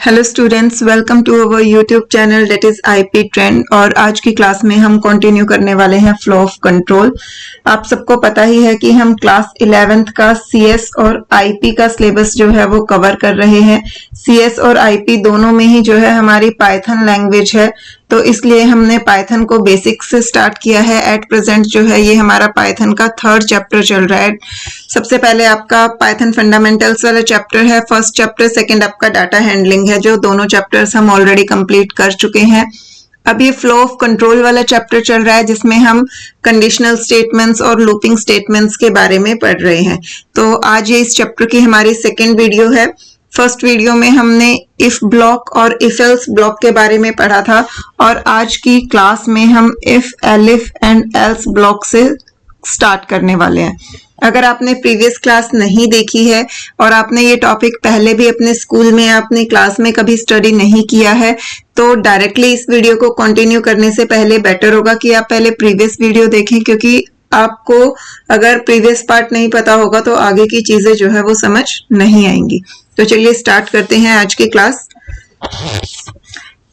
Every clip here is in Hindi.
Hello students, welcome to our YouTube channel that is IP trend. और आज की क्लास में हम कंटिन्यू करने वाले हैं फ्लो ऑफ कंट्रोल। आप सबको पता ही है कि हम क्लास 11th का सीएस और आईपी का सिलेबस जो है वो कवर कर रहे हैं। सीएस और आईपी दोनों में ही जो है हमारी पाइथन लैंग्वेज है, तो इसलिए हमने पाइथन को बेसिक से स्टार्ट किया है। एट प्रेजेंट जो है ये हमारा पाइथन का 3rd चैप्टर चल रहा है। सबसे पहले आपका पाइथन फंडामेंटल्स वाला चैप्टर है फर्स्ट चैप्टर, सेकंड आपका डाटा हैंडलिंग है, जो दोनों चैप्टर्स हम ऑलरेडी कंप्लीट कर चुके हैं। अब ये फ्लो ऑफ कंट्रोल वाला चैप्टर चल रहा है जिसमें हम कंडीशनल स्टेटमेंट्स और लूपिंग स्टेटमेंट्स के बारे में पढ़ रहे हैं। तो आज ये इस चैप्टर की हमारी सेकेंड वीडियो है। फर्स्ट वीडियो में हमने इफ ब्लॉक और इफ एल्स ब्लॉक के बारे में पढ़ा था, और आज की क्लास में हम if, elif and else block से स्टार्ट करने वाले हैं। अगर आपने प्रीवियस क्लास नहीं देखी है और आपने ये टॉपिक पहले भी अपने स्कूल में या अपनी क्लास में कभी स्टडी नहीं किया है, तो डायरेक्टली इस वीडियो को कंटिन्यू करने से पहले बेटर होगा कि आप पहले प्रीवियस वीडियो देखें, क्योंकि आपको अगर प्रीवियस पार्ट नहीं पता होगा तो आगे की चीजें जो है वो समझ नहीं आएंगी। तो चलिए स्टार्ट करते हैं आज की क्लास।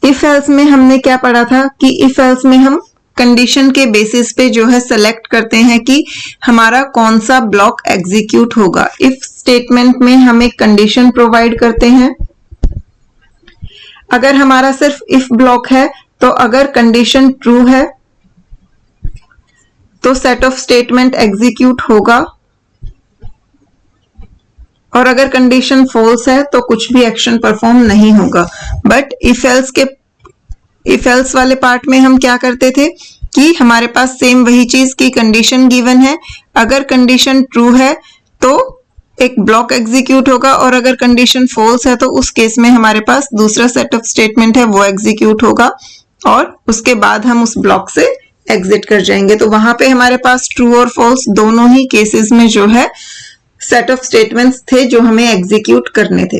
इफ एल्स में हमने क्या पढ़ा था कि इफ एल्स में हम कंडीशन के बेसिस पे जो है सेलेक्ट करते हैं कि हमारा कौन सा ब्लॉक एग्जीक्यूट होगा। इफ स्टेटमेंट में हम एक कंडीशन प्रोवाइड करते हैं। अगर हमारा सिर्फ इफ ब्लॉक है तो अगर कंडीशन ट्रू है तो सेट ऑफ स्टेटमेंट एग्जीक्यूट होगा, और अगर कंडीशन फॉल्स है तो कुछ भी एक्शन परफॉर्म नहीं होगा। बट इफ एल्स वाले पार्ट में हम क्या करते थे कि हमारे पास सेम वही चीज की कंडीशन गिवन है, अगर कंडीशन ट्रू है तो एक ब्लॉक एग्जीक्यूट होगा, और अगर कंडीशन फॉल्स है तो उस केस में हमारे पास दूसरा सेट ऑफ स्टेटमेंट है वो एग्जीक्यूट होगा, और उसके बाद हम उस ब्लॉक से एग्जिट कर जाएंगे। तो वहां पे हमारे पास ट्रू और फॉल्स दोनों ही केसेस में जो है सेट ऑफ स्टेटमेंट्स थे जो हमें एग्जीक्यूट करने थे।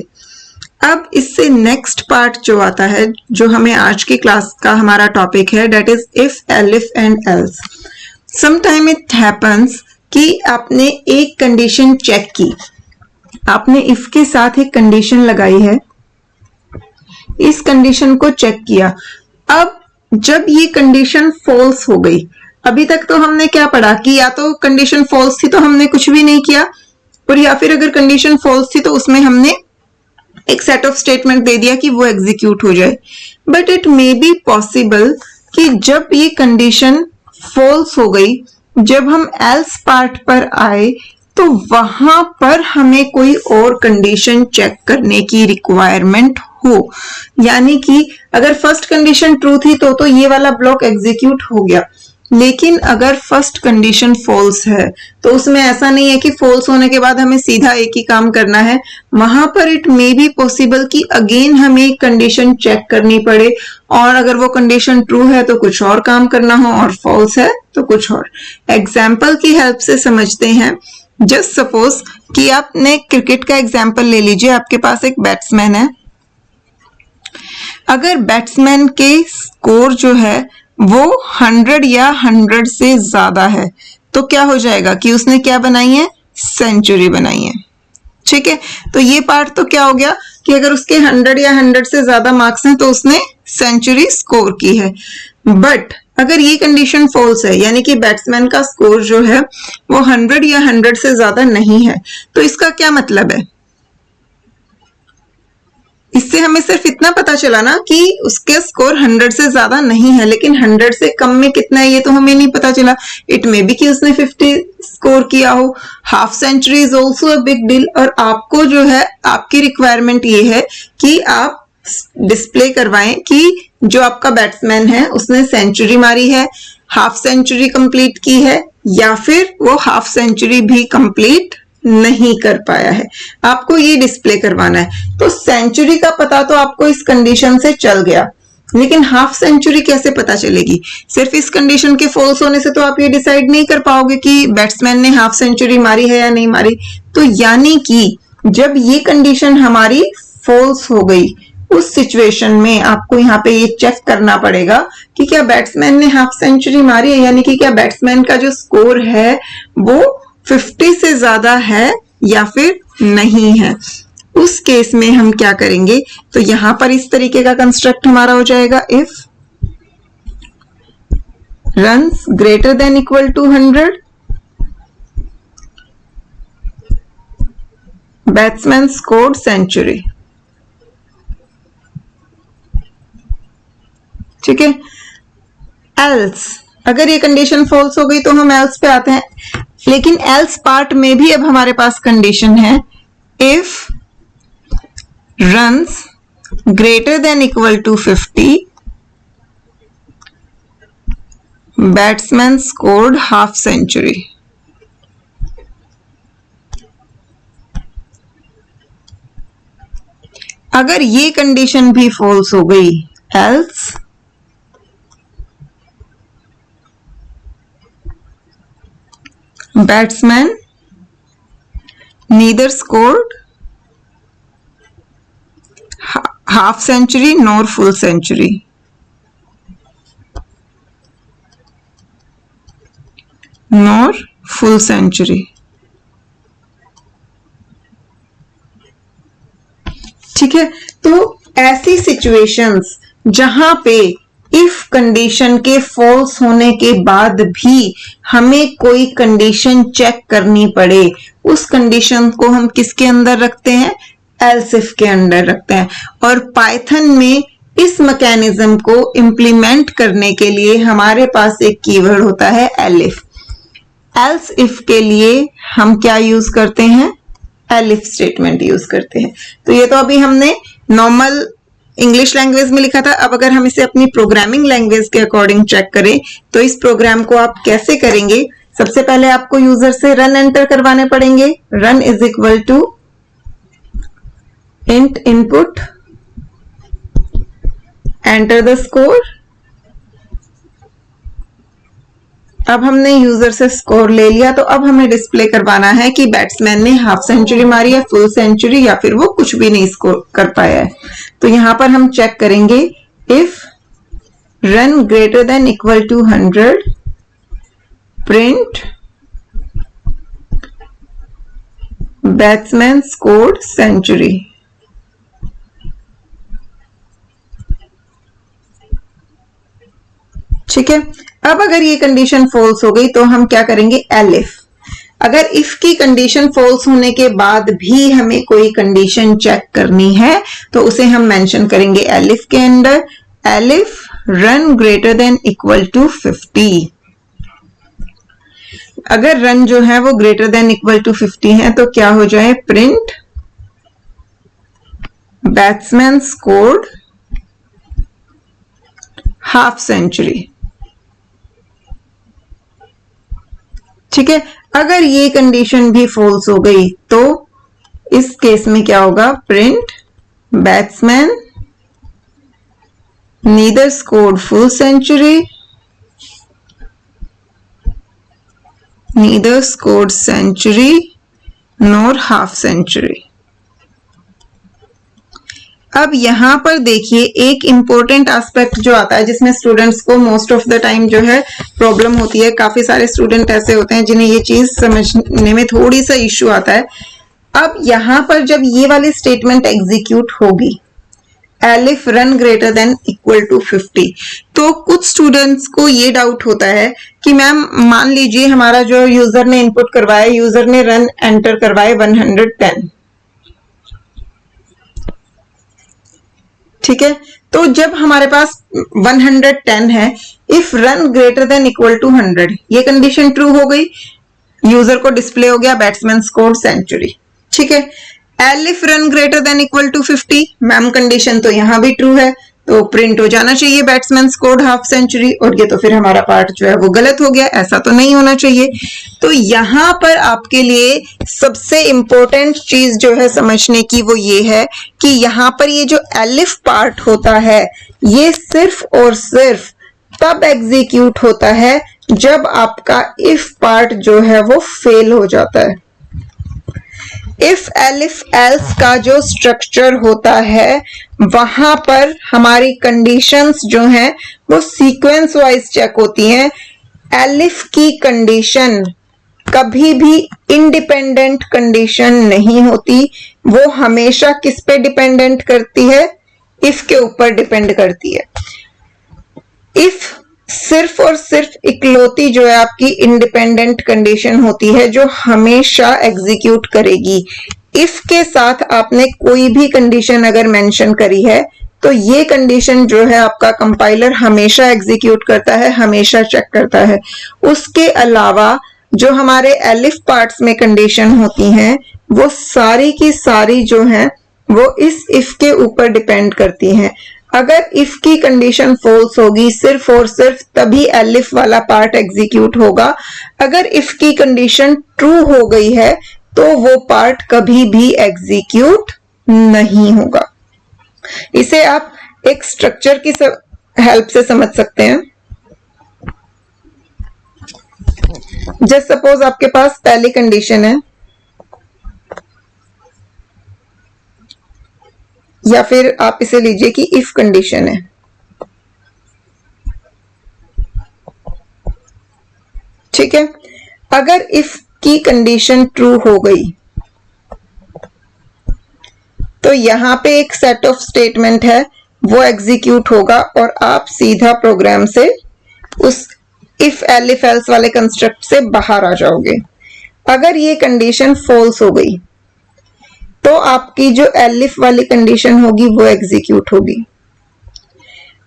अब इससे नेक्स्ट पार्ट जो आता है, जो हमें आज की क्लास का हमारा टॉपिक है, that is if, elif and else. Sometime it happens कि आपने एक कंडीशन चेक की, आपने इफ के साथ एक कंडीशन लगाई है, इस कंडीशन को चेक किया। अब जब ये कंडीशन फॉल्स हो गई, अभी तक तो हमने क्या पढ़ा कि या तो कंडीशन फॉल्स थी तो हमने कुछ भी नहीं किया, और या फिर अगर कंडीशन फॉल्स थी तो उसमें हमने एक सेट ऑफ स्टेटमेंट दे दिया कि वो एग्जीक्यूट हो जाए। But it may be possible कि जब ये कंडीशन फॉल्स हो गई, जब हम एल्स पार्ट पर आए तो वहां पर हमें कोई और कंडीशन चेक करने की रिक्वायरमेंट हो। यानी कि अगर फर्स्ट कंडीशन ट्रू थी तो ये वाला ब्लॉक एग्जीक्यूट हो गया, लेकिन अगर फर्स्ट कंडीशन फॉल्स है तो उसमें ऐसा नहीं है कि फॉल्स होने के बाद हमें सीधा एक ही काम करना है। वहां पर इट मे बी पॉसिबल कि अगेन हमें एक कंडीशन चेक करनी पड़े, और अगर वो कंडीशन ट्रू है तो कुछ और काम करना हो, और फॉल्स है तो कुछ और। एग्जाम्पल की हेल्प से समझते हैं। जस्ट सपोज कि आपने क्रिकेट का एग्जाम्पल ले लीजिए। आपके पास एक बैट्समैन है, अगर बैट्समैन के स्कोर जो है वो 100 या 100 से ज्यादा है तो क्या हो जाएगा कि उसने क्या बनाई है, सेंचुरी बनाई है। ठीक है, तो ये पार्ट तो क्या हो गया कि अगर उसके 100 या 100 से ज्यादा मार्क्स हैं तो उसने सेंचुरी स्कोर की है। बट अगर ये कंडीशन फॉल्स है, यानी कि बैट्समैन का स्कोर जो है वो 100 या 100 से ज्यादा नहीं है, तो इसका क्या मतलब है? इससे हमें सिर्फ इतना पता चला ना कि उसके स्कोर 100 से ज्यादा नहीं है, लेकिन 100 से कम में कितना है ये तो हमें नहीं पता चला। इट मे बी कि उसने 50 स्कोर किया हो। Half century is also a big deal, और आपको जो है आपकी रिक्वायरमेंट ये है कि आप डिस्प्ले करवाएं कि जो आपका बैट्समैन है उसने सेंचुरी मारी है, हाफ सेंचुरी कंप्लीट की है, या फिर वो हाफ सेंचुरी भी कंप्लीट नहीं कर पाया है। आपको ये डिस्प्ले करवाना है। तो सेंचुरी का पता तो आपको इस कंडीशन से चल गया, लेकिन हाफ सेंचुरी कैसे पता चलेगी? सिर्फ इस कंडीशन के फॉल्स होने से तो आप ये डिसाइड नहीं कर पाओगे कि बैट्समैन ने हाफ सेंचुरी मारी है या नहीं मारी। तो यानी कि जब ये कंडीशन हमारी फॉल्स हो गई, उस सिचुएशन में आपको यहाँ पे ये चेक करना पड़ेगा कि क्या बैट्समैन ने हाफ सेंचुरी मारी है, यानी कि क्या बैट्समैन का जो स्कोर है वो 50 से ज्यादा है या फिर नहीं है। उस केस में हम क्या करेंगे, तो यहां पर इस तरीके का कंस्ट्रक्ट हमारा हो जाएगा, if runs greater than equal to 100, batsman scored century। ठीक है, else अगर ये कंडीशन फॉल्स हो गई तो हम else पे आते हैं, लेकिन else पार्ट में भी अब हमारे पास कंडीशन है, if runs greater than equal to 50, batsman scored half century. अगर ये कंडीशन भी फॉल्स हो गई, else batsman neither scored half century nor full century. Nor full century. ठीक है, तो ऐसी सिचुएशंस जहां पे इफ कंडीशन के फॉल्स होने के बाद भी हमें कोई कंडीशन चेक करनी पड़े, उस कंडीशन को हम किसके अंदर रखते हैं, एल्स इफ के अंदर रखते हैं। और पाइथन में इस मैकेनिज्म को इंप्लीमेंट करने के लिए हमारे पास एक कीवर्ड होता है एलिफ। एल्स इफ के लिए हम क्या यूज करते हैं, एलिफ स्टेटमेंट यूज करते हैं। तो ये तो अभी हमने नॉर्मल इंग्लिश लैंग्वेज में लिखा था। अब अगर हम इसे अपनी प्रोग्रामिंग लैंग्वेज के अकॉर्डिंग चेक करें तो इस प्रोग्राम को आप कैसे करेंगे, सबसे पहले आपको यूजर से रन एंटर करवाने पड़ेंगे। Run is equal to int input enter the score. अब हमने यूजर से स्कोर ले लिया, तो अब हमें डिस्प्ले करवाना है कि बैट्समैन ने हाफ सेंचुरी मारी है, फुल सेंचुरी, या फिर वो कुछ भी नहीं स्कोर कर पाया है। तो यहां पर हम चेक करेंगे if run greater than equal to 100 print batsman scored century. ठीक है, अब अगर ये कंडीशन फॉल्स हो गई तो हम क्या करेंगे, एलिफ। अगर इफ की कंडीशन फॉल्स होने के बाद भी हमें कोई कंडीशन चेक करनी है तो उसे हम मेंशन करेंगे एलिफ के अंदर, elif run greater than equal to 50। अगर रन जो है वो ग्रेटर देन इक्वल टू 50 है तो क्या हो जाए, print batsman scored half century. ठीक है, अगर ये कंडीशन भी फॉल्स हो गई तो इस केस में क्या होगा, print batsman neither scored full century neither scored century nor half century. अब यहां पर देखिए एक इंपॉर्टेंट एस्पेक्ट जो आता है जिसमें स्टूडेंट्स को मोस्ट ऑफ द टाइम जो है प्रॉब्लम होती है। काफी सारे स्टूडेंट ऐसे होते हैं जिन्हें ये चीज समझने में थोड़ी सा इश्यू आता है। अब यहां पर जब ये वाली स्टेटमेंट एग्जीक्यूट होगी, elif run greater than equal to 50, तो कुछ स्टूडेंट्स को ये डाउट होता है कि मैम मान लीजिए हमारा जो यूजर ने इनपुट करवाया, यूजर ने रन एंटर करवाए 110। ठीक है, तो जब हमारे पास 110 है, if run greater than equal to 100, ये कंडीशन ट्रू हो गई, यूजर को डिस्प्ले हो गया बैट्समैन स्कोर सेंचुरी। ठीक है, elif run greater than equal to 50, ma'am condition तो यहां भी ट्रू है, तो प्रिंट हो जाना चाहिए बैट्समैन स्कोर्ड हाफ सेंचुरी, और ये तो फिर हमारा पार्ट जो है वो गलत हो गया, ऐसा तो नहीं होना चाहिए। तो यहां पर आपके लिए सबसे इंपॉर्टेंट चीज जो है समझने की वो ये है कि यहां पर ये जो एलिफ पार्ट होता है ये सिर्फ और सिर्फ तब एग्जीक्यूट होता है जब आपका इफ पार्ट जो है वो फेल हो जाता है। इफ एलिफ एल्स का जो स्ट्रक्चर होता है वहां पर हमारी कंडीशंस जो हैं वो सीक्वेंस वाइज चेक होती हैं। एलिफ की कंडीशन कभी भी इंडिपेंडेंट कंडीशन नहीं होती, वो हमेशा किस पे डिपेंडेंट करती है, इफ के ऊपर डिपेंड करती है। इफ सिर्फ और सिर्फ इकलौती जो है आपकी इंडिपेंडेंट कंडीशन होती है जो हमेशा एग्जीक्यूट करेगी। इफ के साथ आपने कोई भी कंडीशन अगर मेंशन करी है तो ये कंडीशन जो है आपका कंपाइलर हमेशा एग्जीक्यूट करता है, हमेशा चेक करता है। उसके अलावा जो हमारे एलिफ पार्ट्स में कंडीशन होती हैं वो सारी की सारी जो है वो इस इफ के ऊपर डिपेंड करती हैं। अगर इफ की कंडीशन फॉल्स होगी सिर्फ और सिर्फ तभी एलिफ वाला पार्ट एग्जीक्यूट होगा। अगर इफ की कंडीशन ट्रू हो गई है तो वो पार्ट कभी भी एग्जीक्यूट नहीं होगा। इसे आप एक स्ट्रक्चर की हेल्प से समझ सकते हैं। जस्ट सपोज आपके पास पहली कंडीशन है या फिर आप इसे लीजिए कि इफ कंडीशन है। ठीक है, अगर इफ की कंडीशन ट्रू हो गई तो यहां पे एक सेट ऑफ स्टेटमेंट है वो एग्जीक्यूट होगा और आप सीधा प्रोग्राम से उस इफ एलिफ एल्स वाले कंस्ट्रक्ट से बाहर आ जाओगे। अगर ये कंडीशन फॉल्स हो गई तो आपकी जो एलिफ वाली कंडीशन होगी वो एग्जीक्यूट होगी।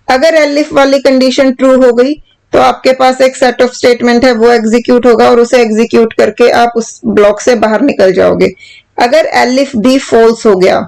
अगर एलिफ वाली कंडीशन ट्रू हो गई तो आपके पास एक सेट ऑफ स्टेटमेंट है वो एग्जीक्यूट होगा और उसे एग्जीक्यूट करके आप उस ब्लॉक से बाहर निकल जाओगे। अगर एलिफ भी फॉल्स हो गया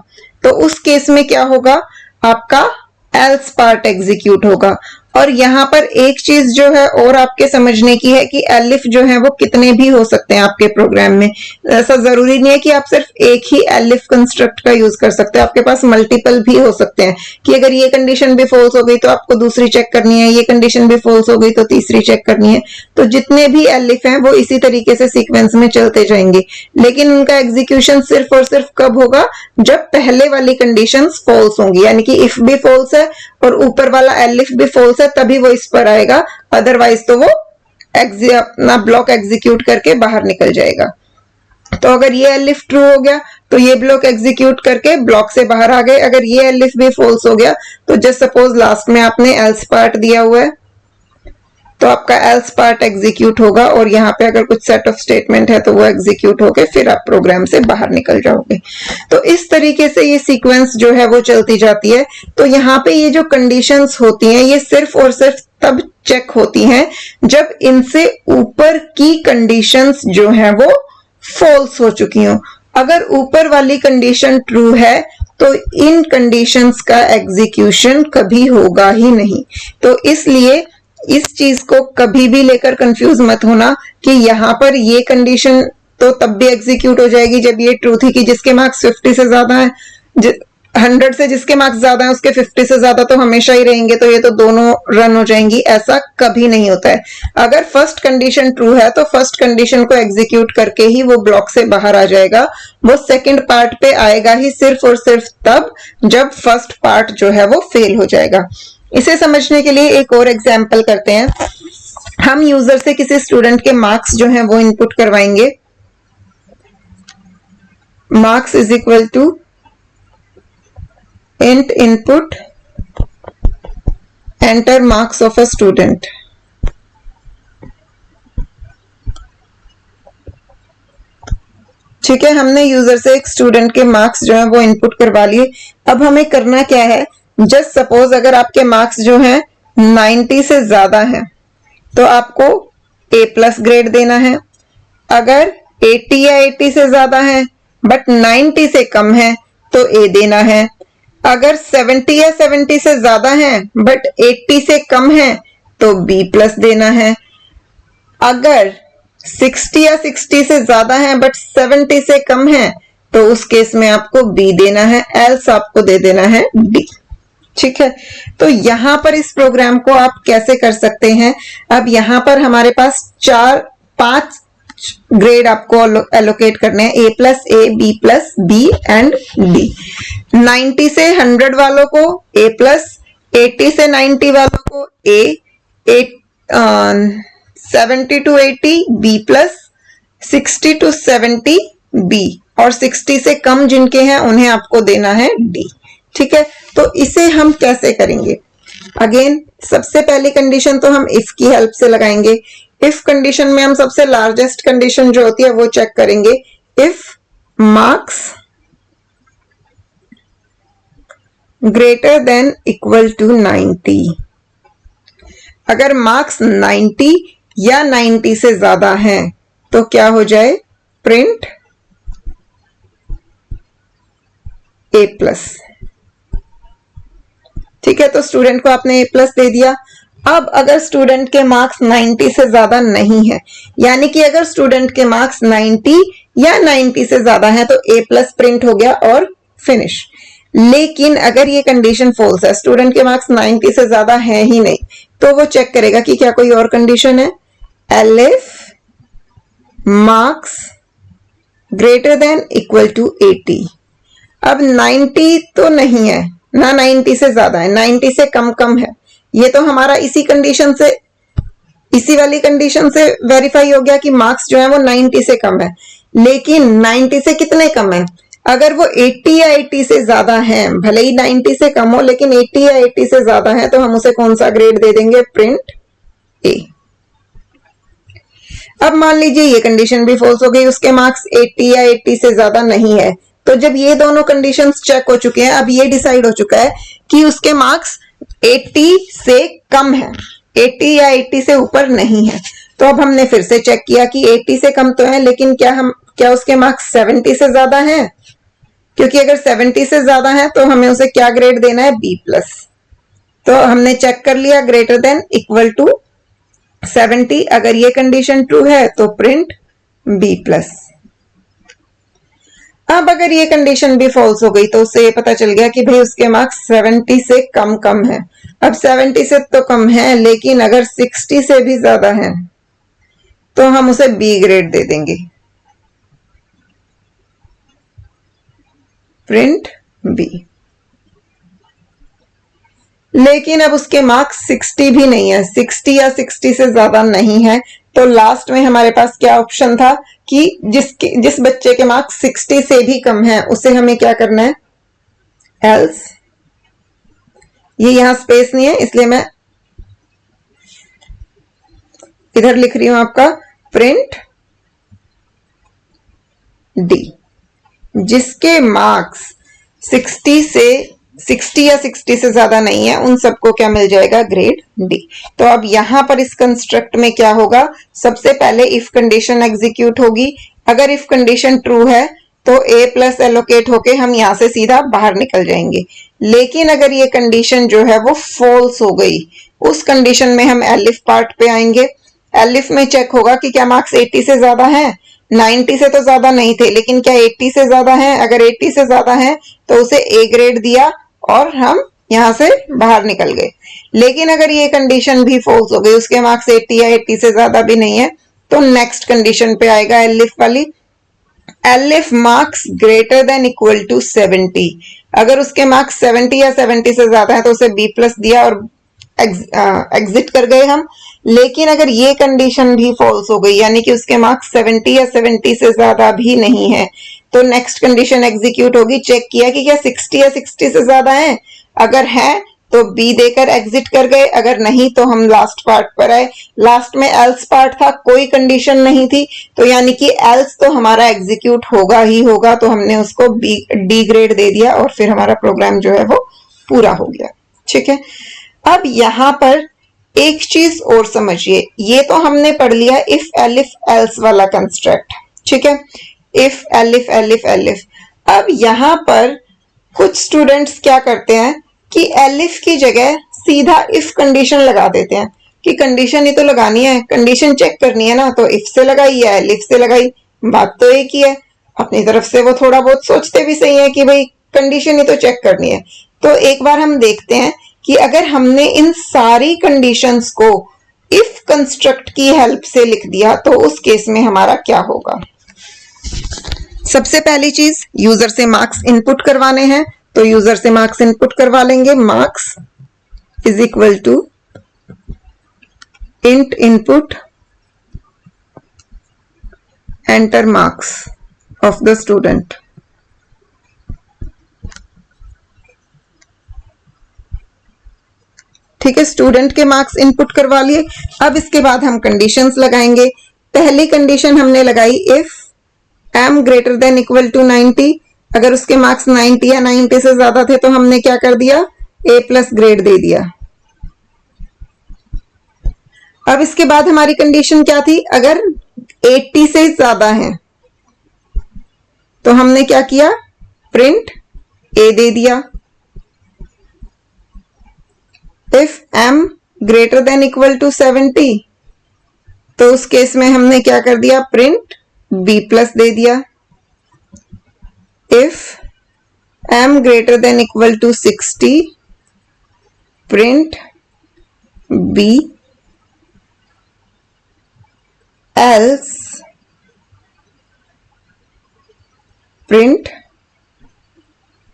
तो उस केस में क्या होगा, आपका एल्स पार्ट एग्जीक्यूट होगा। और यहाँ पर एक चीज जो है और आपके समझने की है कि एलिफ जो है वो कितने भी हो सकते हैं आपके प्रोग्राम में। ऐसा जरूरी नहीं है कि आप सिर्फ एक ही एलिफ कंस्ट्रक्ट का यूज कर सकते हैं, आपके पास मल्टीपल भी हो सकते हैं कि अगर ये कंडीशन भी फॉल्स हो गई तो आपको दूसरी चेक करनी है, ये कंडीशन भी फॉल्स हो गई तो तीसरी चेक करनी है। तो जितने भी एलिफ हैं वो इसी तरीके से सीक्वेंस में चलते जाएंगे, लेकिन उनका एग्जीक्यूशन सिर्फ और सिर्फ कब होगा, जब पहले वाली कंडीशन फॉल्स होंगी। यानी कि इफ भी फॉल्स है और ऊपर वाला एलिफ भी फॉल्स है तभी वो इस पर आएगा, अदरवाइज तो वो अपना ब्लॉक एग्जीक्यूट करके बाहर निकल जाएगा। तो अगर ये एलिफ ट्रू हो गया तो ये ब्लॉक एग्जीक्यूट करके ब्लॉक से बाहर आ गए। अगर ये एलिफ भी फॉल्स हो गया तो जस्ट सपोज लास्ट में आपने एल्स पार्ट दिया हुआ है तो आपका एल्स पार्ट एग्जीक्यूट होगा और यहाँ पे अगर कुछ सेट ऑफ स्टेटमेंट है तो वो एग्जीक्यूट होके फिर आप प्रोग्राम से बाहर निकल जाओगे। तो इस तरीके से ये सीक्वेंस जो है वो चलती जाती है। तो यहाँ पे ये जो कंडीशंस होती हैं ये सिर्फ और सिर्फ तब चेक होती हैं जब इनसे ऊपर की कंडीशंस जो है वो फॉल्स हो चुकी हो। अगर ऊपर वाली कंडीशन ट्रू है तो इन कंडीशंस का एग्जीक्यूशन कभी होगा ही नहीं। तो इसलिए इस चीज को कभी भी लेकर कंफ्यूज मत होना कि यहाँ पर ये कंडीशन तो तब भी एग्जीक्यूट हो जाएगी जब ये ट्रू थी कि जिसके मार्क्स 50 से ज्यादा है, 100 से जिसके मार्क्स ज्यादा है उसके 50 से ज्यादा तो हमेशा ही रहेंगे, तो ये तो दोनों रन हो जाएंगी। ऐसा कभी नहीं होता है। अगर फर्स्ट कंडीशन ट्रू है तो फर्स्ट कंडीशन को एग्जीक्यूट करके ही वो ब्लॉक से बाहर आ जाएगा। वो सेकंड पार्ट पे आएगा ही सिर्फ और सिर्फ तब जब फर्स्ट पार्ट जो है वो फेल हो जाएगा। इसे समझने के लिए एक और एग्जाम्पल करते हैं। हम यूजर से किसी स्टूडेंट के मार्क्स जो हैं वो इनपुट करवाएंगे। Marks is equal to int input enter marks of a student. ठीक है, हमने यूजर से एक स्टूडेंट के मार्क्स जो है वो इनपुट करवा लिए। अब हमें करना क्या है, जस्ट सपोज अगर आपके मार्क्स जो हैं 90 से ज्यादा हैं तो आपको A+ ग्रेड देना है। अगर 80 या 80 से ज्यादा है बट 90 से कम है तो A देना है। अगर 70 या 70 से ज्यादा है बट 80 से कम है तो B+ देना है। अगर 60 या 60 से ज्यादा है बट 70 से कम है तो उस केस में आपको B देना है, एल्स आपको दे देना है D। ठीक है, तो यहां पर इस प्रोग्राम को आप कैसे कर सकते हैं। अब यहां पर हमारे पास 5 ग्रेड आपको एलोकेट करने हैं, A+A, B+B एंड D। 90 से 100 वालों को A+, 80 से 90 वालों को A, 70 to 80 B+, 60 to 70 B, और 60 से कम जिनके हैं उन्हें आपको देना है डी। ठीक है, तो इसे हम कैसे करेंगे? अगेन सबसे पहली कंडीशन तो हम इफ की हेल्प से लगाएंगे। इफ कंडीशन में हम सबसे लार्जेस्ट कंडीशन जो होती है वो चेक करेंगे। If marks greater than equal to 90, अगर मार्क्स 90 या 90 से ज्यादा हैं तो क्या हो जाए? प्रिंट ए प्लस। ठीक है, तो स्टूडेंट को आपने ए प्लस दे दिया। अब अगर स्टूडेंट के मार्क्स 90 से ज्यादा नहीं है, यानी कि अगर स्टूडेंट के मार्क्स 90 या 90 से ज्यादा है तो ए प्लस प्रिंट हो गया और फिनिश। लेकिन अगर ये कंडीशन फॉल्स है, स्टूडेंट के मार्क्स 90 से ज्यादा है ही नहीं, तो वो चेक करेगा कि क्या कोई और कंडीशन है। Elif marks greater than equal to 80। अब 90 तो नहीं है ना, 90 से ज्यादा है, 90 से कम कम है। ये तो हमारा इसी कंडीशन से, इसी वाली कंडीशन से वेरीफाई हो गया कि मार्क्स जो है वो 90 से कम है। लेकिन 90 से कितने कम है? अगर वो 80 या 80 से ज्यादा है, भले ही 90 से कम हो लेकिन 80 या 80 से ज्यादा है, तो हम उसे कौन सा ग्रेड दे देंगे? प्रिंट ए। अब मान लीजिए ये कंडीशन भी फॉल्स हो गई, उसके मार्क्स 80 या 80 से ज्यादा नहीं है। तो जब ये दोनों कंडीशंस चेक हो चुके हैं, अब ये डिसाइड हो चुका है कि उसके मार्क्स 80 से कम है, 80 या 80 से ऊपर नहीं है। तो अब हमने फिर से चेक किया कि 80 से कम तो है, लेकिन क्या उसके मार्क्स 70 से ज्यादा हैं? क्योंकि अगर 70 से ज्यादा है तो हमें उसे क्या ग्रेड देना है? B plus. तो हमने चेक कर लिया ग्रेटर देन इक्वल टू 70। अगर ये कंडीशन ट्रू है तो प्रिंट बी प्लस। अब अगर ये कंडीशन भी फॉल्स हो गई तो उससे ये पता चल गया कि भाई उसके मार्क्स 70 से कम कम है। अब 70 से तो कम है, लेकिन अगर 60 से भी ज्यादा है तो हम उसे बी ग्रेड दे देंगे, प्रिंट बी। लेकिन अब उसके मार्क्स 60 भी नहीं है, 60 या 60 से ज्यादा नहीं है। तो लास्ट में हमारे पास क्या ऑप्शन था कि जिस बच्चे के मार्क्स 60 से भी कम है उसे हमें क्या करना है? एल्स। ये यहां स्पेस नहीं है इसलिए मैं इधर लिख रही हूं आपका प्रिंट डी। जिसके मार्क्स 60 या 60 से ज्यादा नहीं है उन सबको क्या मिल जाएगा? Grade D. तो अब यहां पर इस कंस्ट्रक्ट में क्या होगा? सबसे पहले इफ कंडीशन एग्जीक्यूट होगी। अगर इफ कंडीशन ट्रू है तो ए प्लस एलोकेट होके हम यहां से सीधा बाहर निकल जाएंगे। लेकिन अगर ये कंडीशन जो है वो फॉल्स हो गई, उस कंडीशन में हम एलिफ पार्ट पे आएंगे। एलिफ में चेक होगा कि क्या मार्क्स 80 से ज्यादा है? 90 से तो ज्यादा नहीं थे, लेकिन क्या 80 से ज्यादा है? अगर 80 से ज्यादा है तो उसे ए ग्रेड दिया और हम यहां से बाहर निकल गए। लेकिन अगर ये कंडीशन भी फॉल्स हो गई, उसके मार्क्स 80 या 80 से ज्यादा भी नहीं है, तो नेक्स्ट कंडीशन पे आएगा एलिफ वाली। Elif marks greater than equal to 70। अगर उसके मार्क्स 70 या 70 से ज्यादा है तो उसे बी प्लस दिया और एग्जिट कर गए हम। लेकिन अगर ये कंडीशन भी फॉल्स हो गई, यानी कि उसके मार्क्स 70 या 70 से ज्यादा भी नहीं है, तो नेक्स्ट कंडीशन एग्जीक्यूट होगी। चेक किया कि क्या 60 या 60 से ज्यादा है? अगर है तो बी देकर एग्जिट कर गए, अगर नहीं तो हम लास्ट पार्ट पर आए। लास्ट में एल्स पार्ट था, कोई कंडीशन नहीं थी, तो यानी कि एल्स तो हमारा एग्जीक्यूट होगा ही होगा। तो हमने उसको डी ग्रेड दे दिया और फिर हमारा प्रोग्राम जो है वो पूरा हो गया। ठीक है, अब यहां पर एक चीज और समझिए। ये तो हमने पढ़ लिया इफ एलिफ एल्स वाला कंस्ट्रक्ट। ठीक है, इफ एलिफ एलिफ एलिफ। अब यहां पर कुछ स्टूडेंट्स क्या करते हैं कि एलिफ की जगह सीधा इफ कंडीशन लगा देते हैं कि कंडीशन ही तो लगानी है, कंडीशन चेक करनी है ना, तो इफ से लगाई या एलिफ से लगाई, बात तो एक ही है। अपनी तरफ से वो थोड़ा बहुत सोचते भी सही है कि भाई कंडीशन ही तो चेक करनी है। तो एक बार हम देखते हैं कि अगर हमने इन सारी कंडीशंस को इफ कंस्ट्रक्ट की हेल्प से लिख दिया तो उस केस में हमारा क्या होगा। सबसे पहली चीज, यूजर से मार्क्स इनपुट करवाने हैं, तो यूजर से मार्क्स इनपुट करवा लेंगे। Marks is equal to int input enter marks of the student. ठीक है, स्टूडेंट के मार्क्स इनपुट करवा लिए। अब इसके बाद हम कंडीशंस लगाएंगे। पहली कंडीशन हमने लगाई if m greater than equal to 90, अगर उसके मार्क्स 90 या 90 से ज्यादा थे तो हमने क्या कर दिया, A+ ग्रेड दे दिया। अब इसके बाद हमारी कंडीशन क्या थी, अगर 80 से ज्यादा है तो हमने क्या किया, प्रिंट A दे दिया। If m greater than equal to 70 तो उस केस में हमने क्या कर दिया, प्रिंट B+ दे दिया। If m greater than equal to 60 print B, else print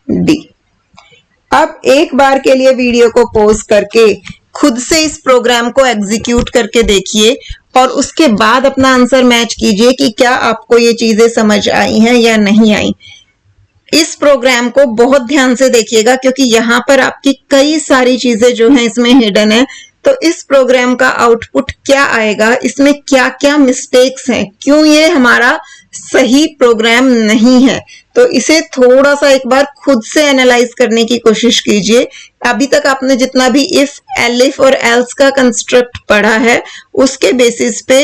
D। अब एक बार के लिए वीडियो को पॉज करके खुद से इस प्रोग्राम को एग्जीक्यूट करके देखिए और उसके बाद अपना आंसर मैच कीजिए कि क्या आपको ये चीजें समझ आई हैं या नहीं आई। इस प्रोग्राम को बहुत ध्यान से देखिएगा क्योंकि यहाँ पर आपकी कई सारी चीजें जो हैं इसमें हिडन है। तो इस प्रोग्राम का आउटपुट क्या आएगा, इसमें क्या क्या मिस्टेक्स हैं, क्यों ये हमारा सही प्रोग्राम नहीं है, तो इसे थोड़ा सा एक बार खुद से एनालाइज करने की कोशिश कीजिए। अभी तक आपने जितना भी इफ, एलिफ और एल्स का कंस्ट्रक्ट पढ़ा है उसके बेसिस पे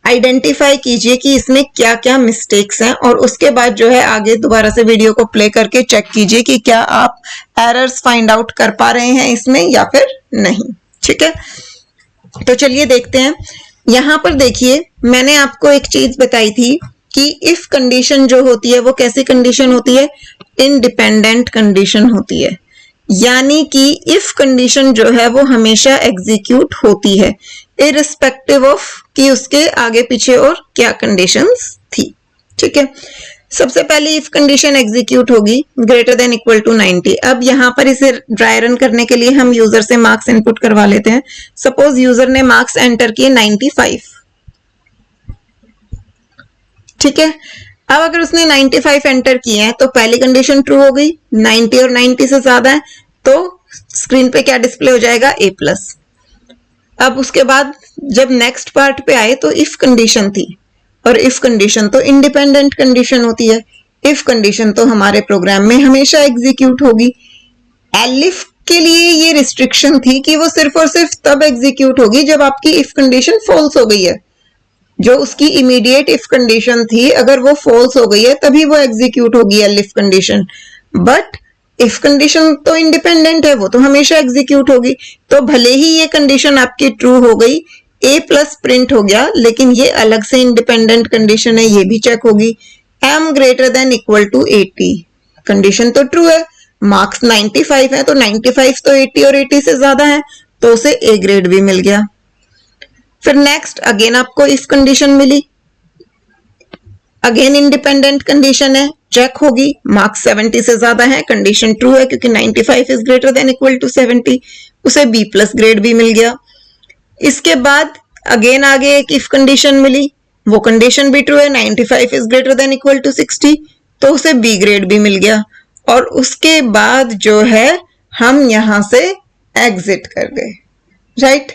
आइडेंटिफाई कीजिए कि इसमें क्या क्या मिस्टेक्स हैं और उसके बाद जो है आगे दोबारा से वीडियो को प्ले करके चेक कीजिए कि क्या आप एरर्स फाइंड आउट कर पा रहे हैं इसमें या फिर नहीं। ठीक है, तो चलिए देखते हैं। यहां पर देखिए, मैंने आपको एक चीज बताई थी कि इफ कंडीशन जो होती है वो कैसी कंडीशन होती है, इंडिपेंडेंट कंडीशन होती है। यानी कि इफ कंडीशन जो है वो हमेशा एग्जीक्यूट होती है इररिस्पेक्टिव ऑफ कि उसके आगे पीछे और क्या कंडीशंस थी। ठीक है, सबसे पहले इफ कंडीशन एग्जीक्यूट होगी ग्रेटर देन इक्वल टू 90। अब यहां पर इसे ड्राई रन करने के लिए हम यूजर से मार्क्स इनपुट करवा लेते हैं। सपोज यूजर ने मार्क्स एंटर किए 95। ठीक है, अब अगर उसने 95 एंटर किए हैं तो पहली कंडीशन ट्रू हो गई, 90 और 90 से ज्यादा है तो स्क्रीन पे क्या डिस्प्ले हो जाएगा, A+। अब उसके बाद जब नेक्स्ट पार्ट पे आए तो इफ कंडीशन थी और इफ कंडीशन तो इंडिपेंडेंट कंडीशन होती है। इफ कंडीशन तो हमारे प्रोग्राम में हमेशा एग्जीक्यूट होगी। एलिफ के लिए ये रिस्ट्रिक्शन थी कि वो सिर्फ और सिर्फ तब एग्जीक्यूट होगी जब आपकी इफ कंडीशन फॉल्स हो गई है। जो उसकी इमीडिएट इफ कंडीशन थी अगर वो फॉल्स हो गई है तभी वो एग्जीक्यूट होगी elif condition. But if condition तो इंडिपेंडेंट है, वो तो हमेशा एग्जीक्यूट होगी। तो भले ही ये कंडीशन आपकी ट्रू हो गई, A+ प्रिंट हो गया, लेकिन ये अलग से इंडिपेंडेंट कंडीशन है, ये भी चेक होगी। m greater than equal to 80 condition तो ट्रू है, मार्क्स 95 है तो 95 तो 80 और 80 से ज्यादा है तो उसे A ग्रेड भी मिल गया। फिर नेक्स्ट अगेन आपको इफ कंडीशन मिली, अगेन इंडिपेंडेंट कंडीशन है, चेक होगी, मार्क्स 70 से ज्यादा है, कंडीशन ट्रू है क्योंकि 95 is greater than equal to 70, उसे B+ ग्रेड भी मिल गया। इसके बाद अगेन आगे एक इफ कंडीशन मिली, वो कंडीशन भी ट्रू है, 95 is greater than equal to 60 तो उसे B ग्रेड भी मिल गया। और उसके बाद जो है हम यहां से एग्जिट कर गए। राइट,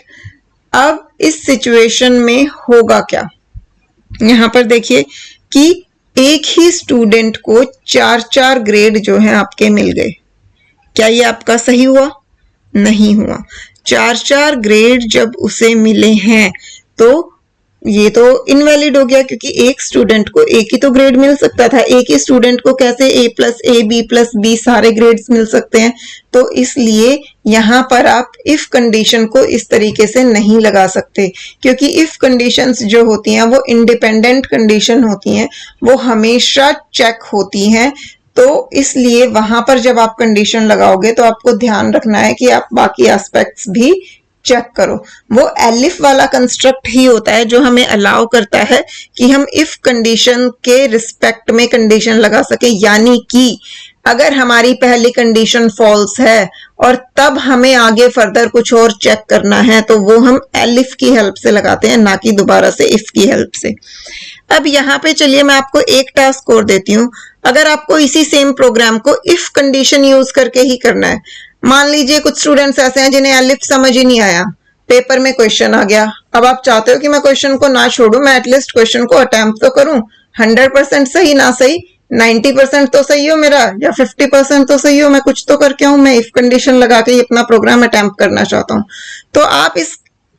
अब इस सिचुएशन में होगा क्या, यहां पर देखिए कि एक ही स्टूडेंट को 4-4 ग्रेड जो है आपके मिल गए। क्या ये आपका सही हुआ? नहीं हुआ। 4-4 ग्रेड जब उसे मिले हैं तो ये तो इनवैलिड हो गया क्योंकि एक स्टूडेंट को एक ही तो ग्रेड मिल सकता था। एक ही स्टूडेंट को कैसे A+, A, B+B सारे ग्रेड्स मिल सकते हैं? तो इसलिए यहां पर आप इफ कंडीशन को इस तरीके से नहीं लगा सकते क्योंकि इफ कंडीशंस जो होती हैं वो इंडिपेंडेंट कंडीशन होती हैं, वो हमेशा चेक होती हैं। तो इसलिए वहां पर जब आप कंडीशन लगाओगे तो आपको ध्यान रखना है कि आप बाकी एस्पेक्ट्स भी चेक करो। वो एलिफ वाला कंस्ट्रक्ट ही होता है जो हमें अलाउ करता है कि हम इफ कंडीशन के रिस्पेक्ट में कंडीशन लगा सके। यानी कि अगर हमारी पहली कंडीशन फॉल्स है और तब हमें आगे फर्दर कुछ और चेक करना है तो वो हम एलिफ की हेल्प से लगाते हैं, ना कि दोबारा से इफ की हेल्प से। अब यहाँ पे चलिए मैं आपको एक टास्क और देती हूँ। अगर आपको इसी सेम प्रोग्राम को इफ कंडीशन यूज करके ही करना है, मान लीजिए कुछ स्टूडेंट्स ऐसे हैं जिन्हें एलिफ समझ ही नहीं आया, पेपर में क्वेश्चन आ गया, अब आप चाहते हो कि मैं क्वेश्चन को ना छोड़ू, मैं एटलीस्ट क्वेश्चन को अटेम्प्ट तो करूं, 100% सही ना सही 90% तो सही हो मेरा या 50% तो सही हो, मैं कुछ तो करके हूं, मैं इफ कंडीशन लगा के अपना प्रोग्राम अटेम्प्ट करना चाहता हूं। तो आप इस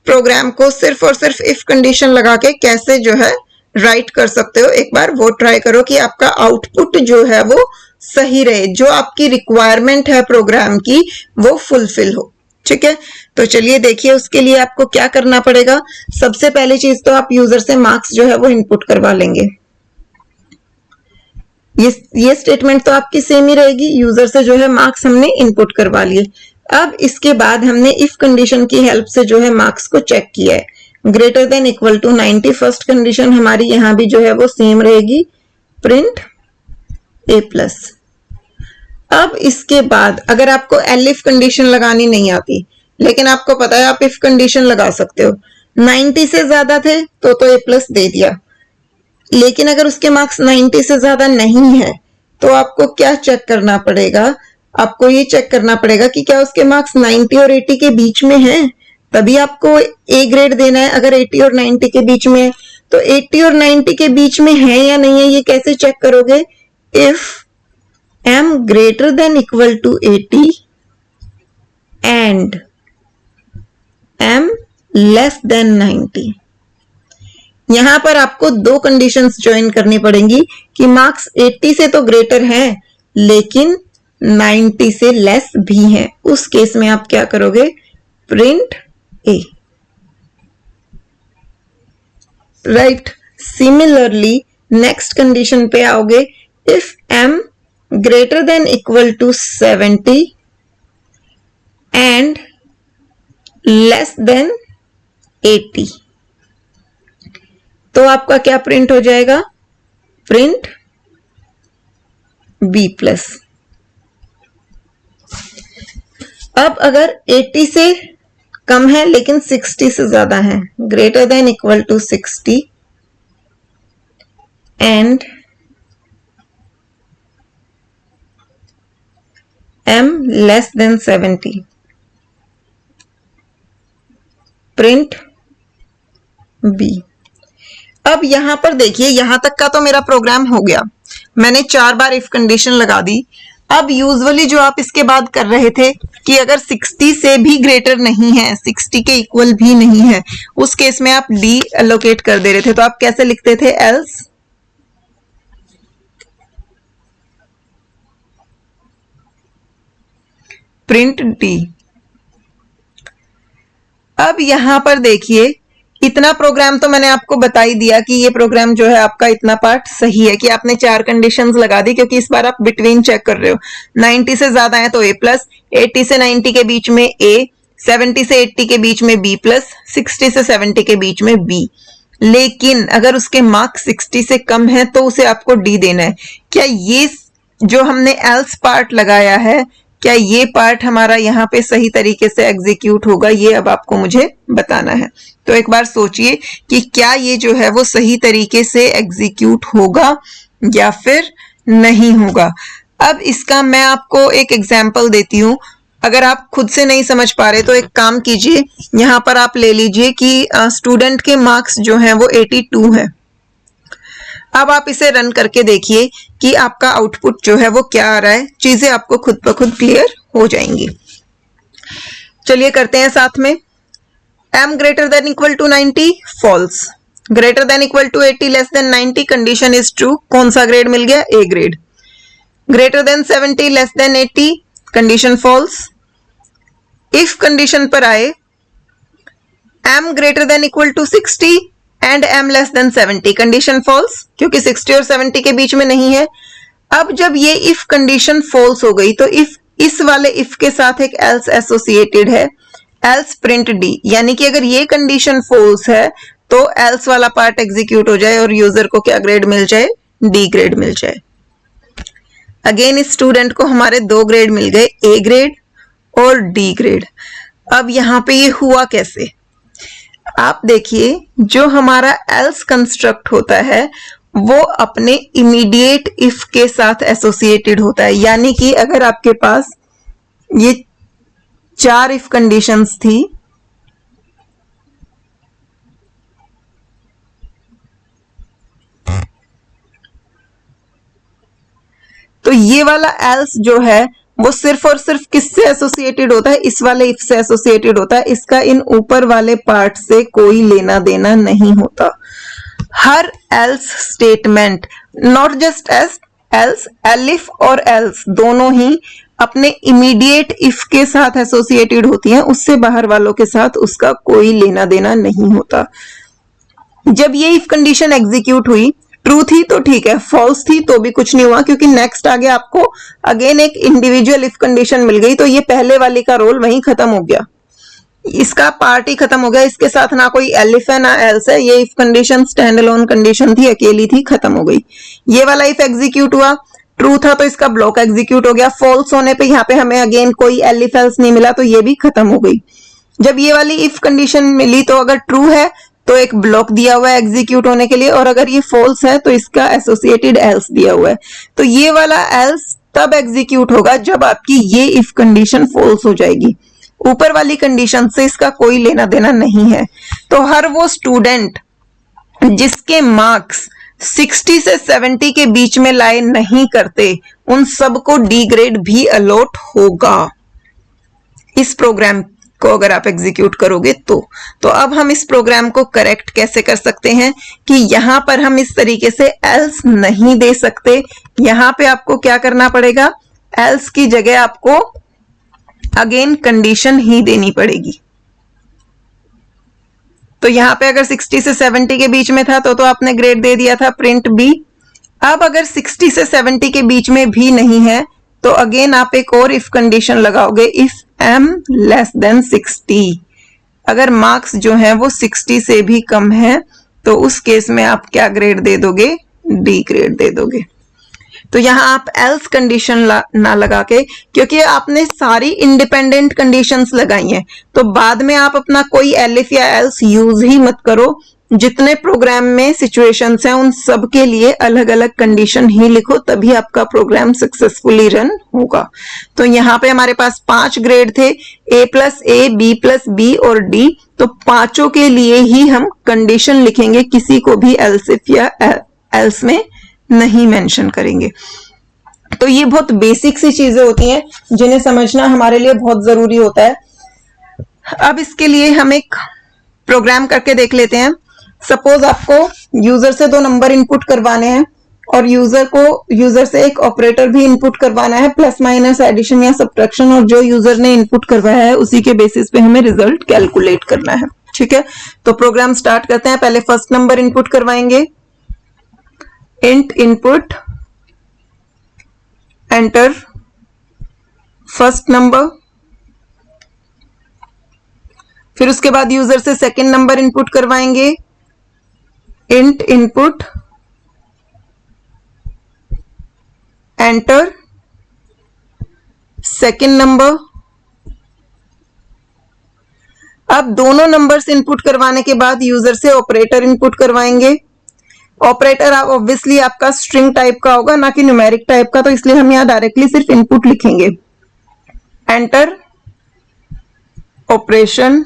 प्रोग्राम को सिर्फ और सिर्फ इफ कंडीशन लगा के कैसे जो है राइट कर सकते हो, एक बार वो ट्राई करो कि आपका आउटपुट जो है वो सही रहे, जो आपकी रिक्वायरमेंट है प्रोग्राम की वो फुलफिल हो। ठीक है, तो चलिए देखिए उसके लिए आपको क्या करना पड़ेगा। सबसे पहली चीज तो आप यूजर से मार्क्स जो है वो इनपुट करवा लेंगे। ये स्टेटमेंट तो आपकी सेम ही रहेगी, यूजर से जो है मार्क्स हमने इनपुट करवा लिए। अब इसके बाद हमने इफ कंडीशन की हेल्प से जो है मार्क्स को चेक किया है, greater than equal to 90 first condition हमारी यहां भी जो है वो सेम रहेगी, प्रिंट A+। अब इसके बाद अगर आपको एलिफ कंडीशन लगानी नहीं आती लेकिन आपको पता है आप इफ कंडीशन लगा सकते हो, 90 से ज्यादा थे तो A+ दे दिया, लेकिन अगर उसके मार्क्स 90 से ज्यादा नहीं है तो आपको क्या चेक करना पड़ेगा, आपको ये चेक करना पड़ेगा कि क्या उसके मार्क्स 90 और 80 के बीच में हैं, तभी आपको ए ग्रेड देना है। अगर 80 और 90 के बीच में है तो 80 और 90 के बीच में है या नहीं है ये कैसे चेक करोगे, if m greater than equal to 80 and m less than 90। यहां पर आपको दो कंडीशंस ज्वाइन करनी पड़ेंगी कि मार्क्स 80 से तो ग्रेटर हैं लेकिन 90 से लेस भी हैं। उस केस में आप क्या करोगे, print A। Right, similarly next condition पे आओगे, if m greater than equal to 70 and less than 80 तो आपका क्या प्रिंट हो जाएगा, प्रिंट B+। अब अगर 80 से कम है लेकिन 60 से ज्यादा है, greater than equal to 60 and m less than 70, print B। अब यहां पर देखिए, यहां तक का तो मेरा प्रोग्राम हो गया, मैंने 4 बार इफ कंडीशन लगा दी। अब यूजुअली जो आप इसके बाद कर रहे थे कि अगर 60 से भी ग्रेटर नहीं है, 60 के इक्वल भी नहीं है, उस केस में आप डी एलोकेट कर दे रहे थे। तो आप कैसे लिखते थे, एल्स प्रिंट डी। अब यहां पर देखिए, इतना प्रोग्राम तो मैंने आपको बता ही दिया कि ये प्रोग्राम जो है आपका इतना पार्ट सही है कि आपने 4 कंडीशंस लगा दी, क्योंकि इस बार आप बिटवीन चेक कर रहे हो। 90 से ज्यादा है तो A+, 80 से 90 के बीच में A, 70 से 80 के बीच में B+, 60 से 70 के बीच में B। लेकिन अगर उसके मार्क्स 60 से कम है तो उसे आपको D देना है। क्या ये जो हमने एल्स पार्ट लगाया है, क्या ये पार्ट हमारा यहाँ पे सही तरीके से एग्जीक्यूट होगा, ये अब आपको मुझे बताना है। तो एक बार सोचिए कि क्या ये जो है वो सही तरीके से एग्जीक्यूट होगा या फिर नहीं होगा। अब इसका मैं आपको एक एग्जांपल देती हूँ। अगर आप खुद से नहीं समझ पा रहे तो एक काम कीजिए, यहाँ पर आप ले लीजिए कि स्टूडेंट के मार्क्स जो हैं वो 82 है। अब आप इसे रन करके देखिए कि आपका आउटपुट जो है वो क्या आ रहा है, चीजें आपको खुद ब खुद क्लियर हो जाएंगी। चलिए करते हैं साथ में। m greater than equal to 90 false, greater than equal to 80 less than 90 condition is true, कौन सा ग्रेड मिल गया, A grade. greater than 70 less than 80 condition false. If condition पर आए, m greater than equal to 60 and m less than 70 condition false, क्योंकि 60 और 70 के बीच में नहीं है। अब जब ये इफ कंडीशन फॉल्स हो गई तो इफ इस वाले इफ के साथ एक एल्स एसोसिएटेड है, एल्स प्रिंट डी, यानी कि अगर ये कंडीशन फॉल्स है तो एल्स वाला पार्ट एग्जीक्यूट हो जाए और यूजर को क्या ग्रेड मिल जाए, डी ग्रेड मिल जाए। अगेन इस स्टूडेंट को हमारे 2 ग्रेड मिल गए, ए ग्रेड और डी ग्रेड। अब यहाँ पे ये हुआ कैसे, आप देखिए जो हमारा एल्स कंस्ट्रक्ट होता है वो अपने इमीडिएट इफ के साथ एसोसिएटेड होता है। यानी कि अगर आपके पास ये 4 इफ कंडीशंस थी, तो ये वाला एल्स जो है वो सिर्फ और सिर्फ किससे एसोसिएटेड होता है, इस वाले इफ से एसोसिएटेड होता है। इसका इन ऊपर वाले पार्ट से कोई लेना देना नहीं होता। हर else statement, not just else, elif और एल्स दोनों ही अपने इमीडिएट इफ के साथ एसोसिएटेड होती हैं, उससे बाहर वालों के साथ उसका कोई लेना देना नहीं होता। जब ये इफ कंडीशन एग्जीक्यूट हुई, ट्रू थी तो ठीक है, फॉल्स थी तो भी कुछ नहीं हुआ, क्योंकि नेक्स्ट आगे आपको अगेन एक इंडिविजुअल इफ कंडीशन मिल गई, तो ये पहले वाली का रोल वहीं खत्म हो गया, इसका पार्ट ही खत्म हो गया। इसके साथ ना कोई एलिफ है ना एल्स है, ये if condition stand alone condition थी, अकेली थी, खत्म हो गई। ये वाला इफ एग्जीक्यूट हुआ, ट्रू था तो इसका ब्लॉक एग्जीक्यूट हो गया, फॉल्स होने पे यहाँ पे हमें अगेन कोई एलिफ एल्स नहीं मिला, तो ये भी खत्म हो गई। जब ये वाली इफ कंडीशन मिली तो अगर ट्रू है तो एक ब्लॉक दिया हुआ है एग्जीक्यूट होने के लिए, और अगर ये फॉल्स है तो इसका एसोसिएटेड एल्स दिया हुआ है। तो ये वाला एल्स तब एग्जीक्यूट होगा जब आपकी ये इफ कंडीशन फॉल्स हो जाएगी, ऊपर वाली कंडीशन से इसका कोई लेना देना नहीं है। तो हर वो स्टूडेंट जिसके मार्क्स 60 से 70 के बीच में लाए नहीं करते, उन सबको डी ग्रेड भी अलॉट होगा इस प्रोग्राम को अगर आप एग्जीक्यूट करोगे तो अब हम इस प्रोग्राम को करेक्ट कैसे कर सकते हैं कि यहां पर हम इस तरीके से एल्स नहीं दे सकते। यहां पे आपको क्या करना पड़ेगा, एल्स की जगह आपको अगेन कंडीशन ही देनी पड़ेगी। तो यहां पे अगर 60 से 70 के बीच में था तो आपने ग्रेड दे दिया था प्रिंट बी। अब अगर 60 से 70 के बीच में भी नहीं है तो अगेन आप एक और इफ कंडीशन लगाओगे, इफ m लेस देन 60। अगर मार्क्स जो है वो 60 से भी कम है तो उस केस में आप क्या ग्रेड दे दोगे, डी ग्रेड दे दोगे। तो यहां आप एल्स कंडीशन ना लगा के, क्योंकि आपने सारी इंडिपेंडेंट कंडीशंस लगाई हैं, तो बाद में आप अपना कोई एलिफ या एल्स यूज ही मत करो। जितने प्रोग्राम में सिचुएशंस हैं उन सब के लिए अलग अलग कंडीशन ही लिखो, तभी आपका प्रोग्राम सक्सेसफुली रन होगा। तो यहाँ पे हमारे पास 5 ग्रेड थे, a plus A, B plus B और डी, तो पांचों के लिए ही हम कंडीशन लिखेंगे, किसी को भी एल्स इफ या एल्स में नहीं मेंशन करेंगे। तो ये बहुत बेसिक सी चीजें होती हैं जिन्हें समझना हमारे लिए बहुत जरूरी होता है। अब इसके लिए हम एक प्रोग्राम करके देख लेते हैं। सपोज आपको यूजर से 2 नंबर इनपुट करवाने हैं और यूजर से एक ऑपरेटर भी इनपुट करवाना है, प्लस माइनस एडिशन या सब्ट्रैक्शन, और जो यूजर ने इनपुट करवाया है उसी के बेसिस पे हमें रिजल्ट कैलकुलेट करना है। ठीक है, तो प्रोग्राम स्टार्ट करते हैं। पहले फर्स्ट नंबर इनपुट करवाएंगे, int input enter first number. फिर उसके बाद यूजर से सेकंड नंबर इनपुट करवाएंगे, int input enter second number. अब दोनों नंबर्स इनपुट करवाने के बाद यूजर से ऑपरेटर इनपुट करवाएंगे। ऑपरेटर ऑब्वियसली आपका स्ट्रिंग टाइप का होगा, ना कि न्यूमेरिक टाइप का, तो इसलिए हम यहां डायरेक्टली सिर्फ इनपुट लिखेंगे। एंटर ऑपरेशन,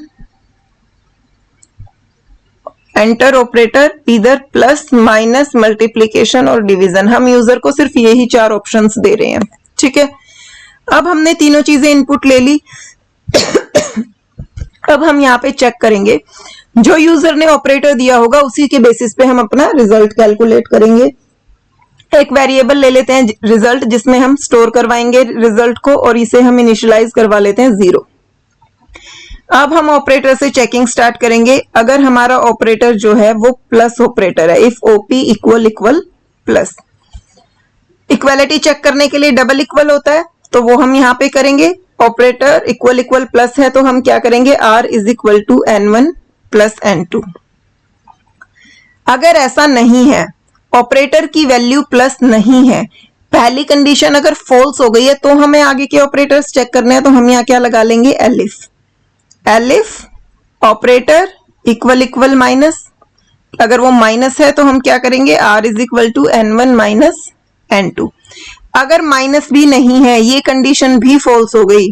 एंटर ऑपरेटर इधर प्लस माइनस मल्टीप्लीकेशन और डिवीजन। हम यूजर को सिर्फ यही 4 ऑप्शंस दे रहे हैं। ठीक है, अब हमने तीनों चीजें इनपुट ले ली। अब हम यहाँ पे चेक करेंगे, जो यूजर ने ऑपरेटर दिया होगा उसी के बेसिस पे हम अपना रिजल्ट कैलकुलेट करेंगे। एक वेरिएबल ले लेते हैं रिजल्ट, जिसमें हम स्टोर करवाएंगे रिजल्ट को, और इसे हम इनिशियलाइज करवा लेते हैं 0। अब हम ऑपरेटर से चेकिंग स्टार्ट करेंगे। अगर हमारा ऑपरेटर जो है वो प्लस ऑपरेटर है, if OP equal equal plus, equality check करने के लिए डबल इक्वल होता है, तो वो हम यहाँ पे करेंगे। ऑपरेटर इक्वल इक्वल प्लस है तो हम क्या करेंगे, r is equal to n1 plus n2। अगर ऐसा नहीं है, ऑपरेटर की वैल्यू प्लस नहीं है, पहली कंडीशन अगर फॉल्स हो गई है तो हमें आगे के ऑपरेटर्स चेक करने हैं, तो हम यहाँ क्या लगा लेंगे, elif operator equal equal minus, अगर वो माइनस है तो हम क्या करेंगे, R is equal to n1 minus n2। अगर माइनस भी नहीं है, ये कंडीशन भी फॉल्स हो गई,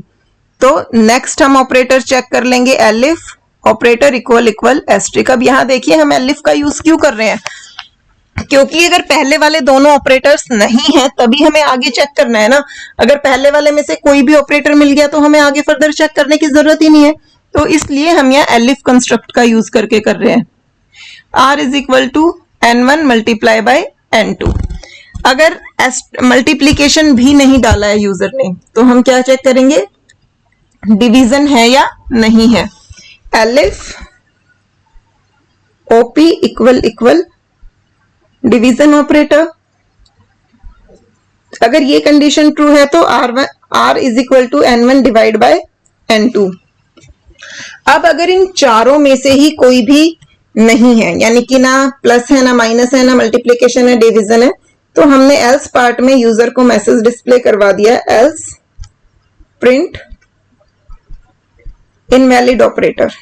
तो नेक्स्ट हम ऑपरेटर चेक कर लेंगे, elif operator equal equal asterisk. अब यहाँ देखिए हम एलिफ का यूज क्यों कर रहे हैं, क्योंकि अगर पहले वाले दोनों ऑपरेटर्स नहीं है तभी हमें आगे चेक करना है ना। अगर पहले वाले में से कोई भी ऑपरेटर मिल गया तो हमें आगे फर्दर चेक करने की जरूरत ही नहीं है, तो इसलिए हम यहाँ एलिफ कंस्ट्रक्ट का यूज करके कर रहे हैं। R is equal to n1 multiply by n2। अगर मल्टीप्लीकेशन भी नहीं डाला है यूजर ने, तो हम क्या चेक करेंगे, डिवीजन है या नहीं है, elif OP equal equal division operator. अगर ये कंडीशन ट्रू है तो R is equal to n1 divide by n2। अब अगर इन चारों में से ही कोई भी नहीं है, यानी कि ना प्लस है ना माइनस है ना मल्टीप्लिकेशन है डिवीजन है, तो हमने एल्स पार्ट में यूजर को मैसेज डिस्प्ले करवा दिया, एल्स प्रिंट इनवैलिड ऑपरेटर।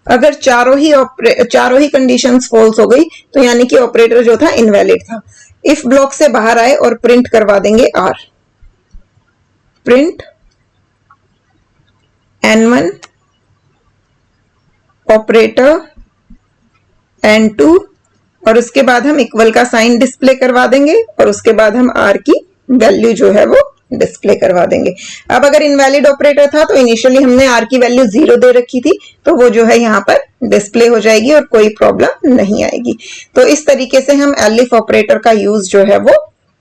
अगर चारों ही कंडीशंस फॉल्स हो गई तो यानी कि ऑपरेटर जो था इनवैलिड था। इफ ब्लॉक से बाहर आए और प्रिंट करवा देंगे are, print n1 operator n2, और उसके बाद हम इक्वल का साइन डिस्प्ले करवा देंगे और उसके बाद हम आर की वैल्यू जो है वो डिस्प्ले करवा देंगे। अब अगर इनवैलिड ऑपरेटर था तो इनिशियली हमने आर की वैल्यू 0 दे रखी थी, तो वो जो है यहाँ पर डिस्प्ले हो जाएगी और कोई प्रॉब्लम नहीं आएगी। तो इस तरीके से हम एलिफ ऑपरेटर का यूज जो है वो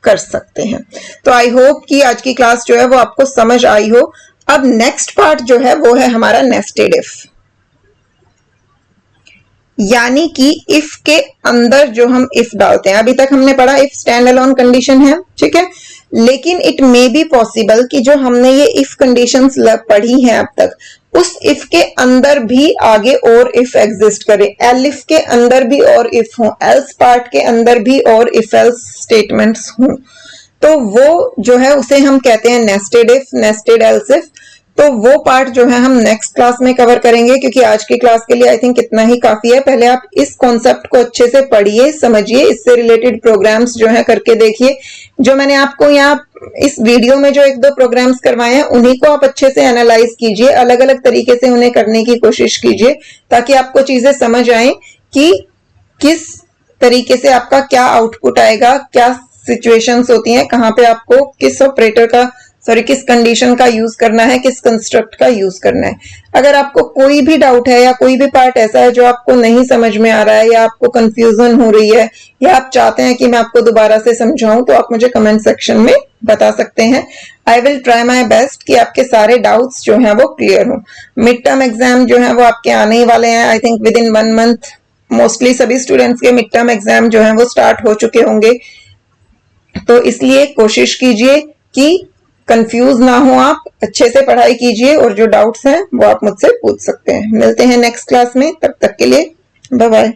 कर सकते हैं। तो आई होप कि आज की क्लास जो है वो आपको समझ आई हो। अब नेक्स्ट पार्ट जो है वो है हमारा नेस्टेड इफ, यानी कि इफ के अंदर जो हम इफ डालते हैं। अभी तक हमने पढ़ा इफ स्टैंड अलोन कंडीशन है, ठीक है, लेकिन इट मे बी पॉसिबल कि जो हमने ये इफ कंडीशंस पढ़ी हैं अब तक, उस इफ के अंदर भी आगे और इफ एग्जिस्ट करे, एलिफ के अंदर भी और इफ हो, एल्स पार्ट के अंदर भी और इफ एल्स स्टेटमेंट्स हों, तो वो जो है उसे हम कहते हैं nested if, nested else if. तो वो पार्ट जो है हम नेक्स्ट क्लास में कवर करेंगे, क्योंकि आज की क्लास के लिए आई थिंक इतना ही काफी है। पहले आप इस कॉन्सेप्ट को अच्छे से पढ़िए, समझिए, इससे रिलेटेड प्रोग्राम्स जो है करके देखिए। जो मैंने आपको यहाँ इस वीडियो में जो 1-2 प्रोग्राम्स करवाए हैं उन्हीं को आप अच्छे से एनालाइज कीजिए, अलग अलग तरीके से उन्हें करने की कोशिश कीजिए, ताकि आपको चीजें समझ आए कि किस तरीके से आपका क्या आउटपुट आएगा, क्या सिचुएशंस होती हैं, कहाँ पे आपको किस ऑपरेटर का किस कंडीशन का यूज करना है, किस कंस्ट्रक्ट का यूज करना है। अगर आपको कोई भी डाउट है या कोई भी पार्ट ऐसा है जो आपको नहीं समझ में आ रहा है या आपको कंफ्यूजन हो रही है या आप चाहते हैं कि मैं आपको दोबारा से समझाऊं, तो आप मुझे कमेंट सेक्शन में बता सकते हैं। I will try my best कि आपके सारे डाउट्स जो हैं वो क्लियर हो। मिड टर्म एग्जाम जो है वो आपके आने ही वाले हैं, I think with in 1 month mostly सभी स्टूडेंट्स के मिड टर्म एग्जाम जो है वो स्टार्ट हो चुके होंगे। तो इसलिए कोशिश कीजिए कि कंफ्यूज ना हो, आप अच्छे से पढ़ाई कीजिए और जो डाउट्स हैं वो आप मुझसे पूछ सकते हैं। मिलते हैं नेक्स्ट क्लास में, तब तक के लिए बाय बाय।